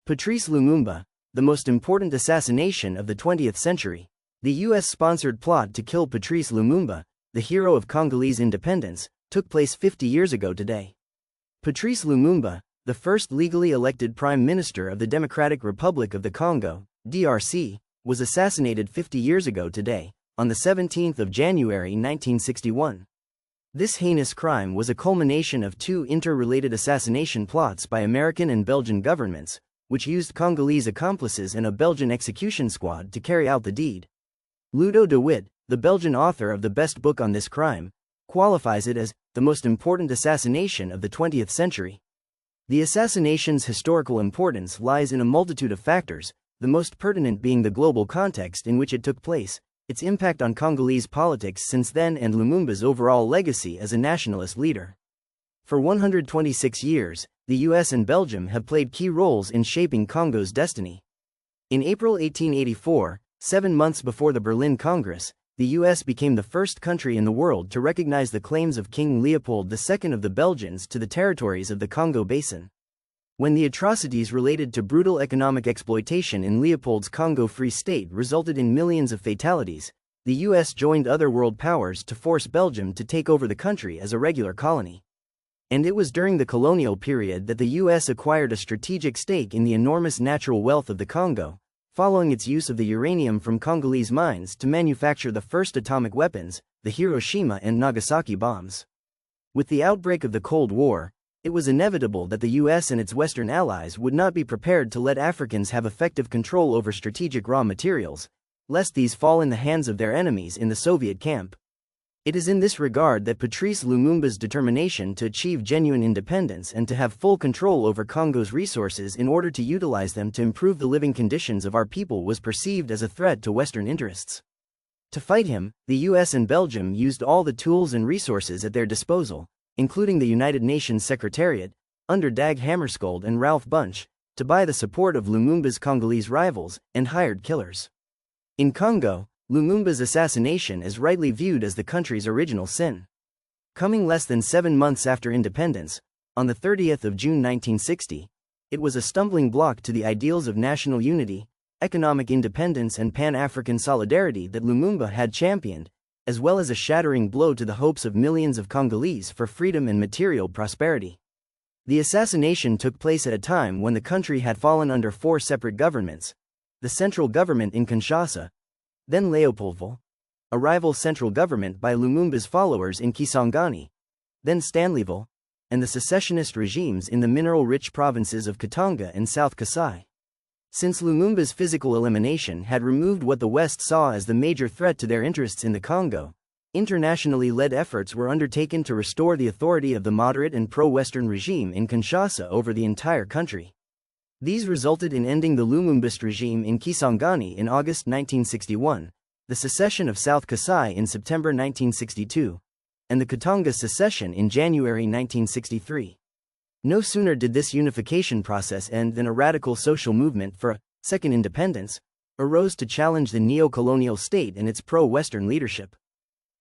Patrice Lumumba, the most important assassination of the 20th century. The US-sponsored plot to kill Patrice Lumumba, the hero of Congolese independence, took place 50 years ago today. Patrice Lumumba, the first legally elected Prime Minister of the Democratic Republic of the Congo, DRC, was assassinated 50 years ago today, on the 17th of January 1961. This heinous crime was a culmination of two interrelated assassination plots by American and Belgian governments, which used Congolese accomplices and a Belgian execution squad to carry out the deed. Ludo de Witt, the Belgian author of the best book on this crime, qualifies it as the most important assassination of the 20th century. The assassination's historical importance lies in a multitude of factors, the most pertinent being the global context in which it took place, its impact on Congolese politics since then, and Lumumba's overall legacy as a nationalist leader. For 126 years, the US and Belgium have played key roles in shaping Congo's destiny. In April 1884, 7 months before the Berlin Congress, the US became the first country in the world to recognize the claims of King Leopold II of the Belgians to the territories of the Congo Basin. When the atrocities related to brutal economic exploitation in Leopold's Congo Free State resulted in millions of fatalities, the US joined other world powers to force Belgium to take over the country as a regular colony. And it was during the colonial period that the US acquired a strategic stake in the enormous natural wealth of the Congo, following its use of the uranium from Congolese mines to manufacture the first atomic weapons, the Hiroshima and Nagasaki bombs. With the outbreak of the Cold War, it was inevitable that the US and its Western allies would not be prepared to let Africans have effective control over strategic raw materials, lest these fall in the hands of their enemies in the Soviet camp. It is in this regard that Patrice Lumumba's determination to achieve genuine independence and to have full control over Congo's resources in order to utilize them to improve the living conditions of our people was perceived as a threat to Western interests. To fight him, the US and Belgium used all the tools and resources at their disposal, including the United Nations Secretariat, under Dag Hammarskjöld and Ralph Bunche, to buy the support of Lumumba's Congolese rivals and hired killers. In Congo, Lumumba's assassination is rightly viewed as the country's original sin. Coming less than 7 months after independence, on the 30th of June 1960, it was a stumbling block to the ideals of national unity, economic independence and Pan-African solidarity that Lumumba had championed, as well as a shattering blow to the hopes of millions of Congolese for freedom and material prosperity. The assassination took place at a time when the country had fallen under 4 separate governments: the central government in Kinshasa, then Leopoldville, a rival central government by Lumumba's followers in Kisangani, then Stanleyville, and the secessionist regimes in the mineral-rich provinces of Katanga and South Kasai. Since Lumumba's physical elimination had removed what the West saw as the major threat to their interests in the Congo, internationally led efforts were undertaken to restore the authority of the moderate and pro-Western regime in Kinshasa over the entire country. These resulted in ending the Lumumbist regime in Kisangani in August 1961, the secession of South Kasai in September 1962, and the Katanga secession in January 1963. No sooner did this unification process end than a radical social movement for a second independence arose to challenge the neo-colonial state and its pro-Western leadership.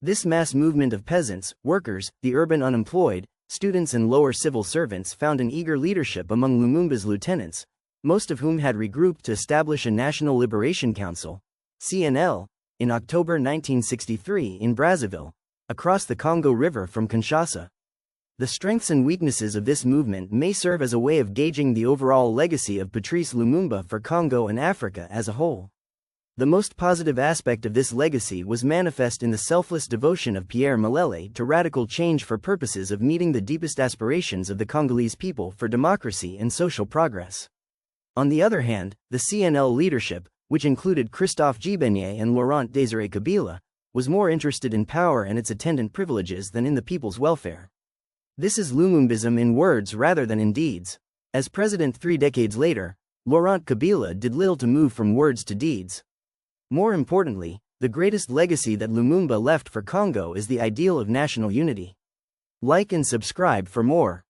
This mass movement of peasants, workers, the urban unemployed, students and lower civil servants found an eager leadership among Lumumba's lieutenants, most of whom had regrouped to establish a National Liberation Council, CNL, in October 1963 in Brazzaville, across the Congo River from Kinshasa. The strengths and weaknesses of this movement may serve as a way of gauging the overall legacy of Patrice Lumumba for Congo and Africa as a whole. The most positive aspect of this legacy was manifest in the selfless devotion of Pierre Malele to radical change for purposes of meeting the deepest aspirations of the Congolese people for democracy and social progress. On the other hand, the CNL leadership, which included Christophe Djibenye and Laurent Désiré Kabila, was more interested in power and its attendant privileges than in the people's welfare. This is Lumumbism in words rather than in deeds. As president 3 decades later, Laurent Kabila did little to move from words to deeds. More importantly, the greatest legacy that Lumumba left for Congo is the ideal of national unity. Like and subscribe for more.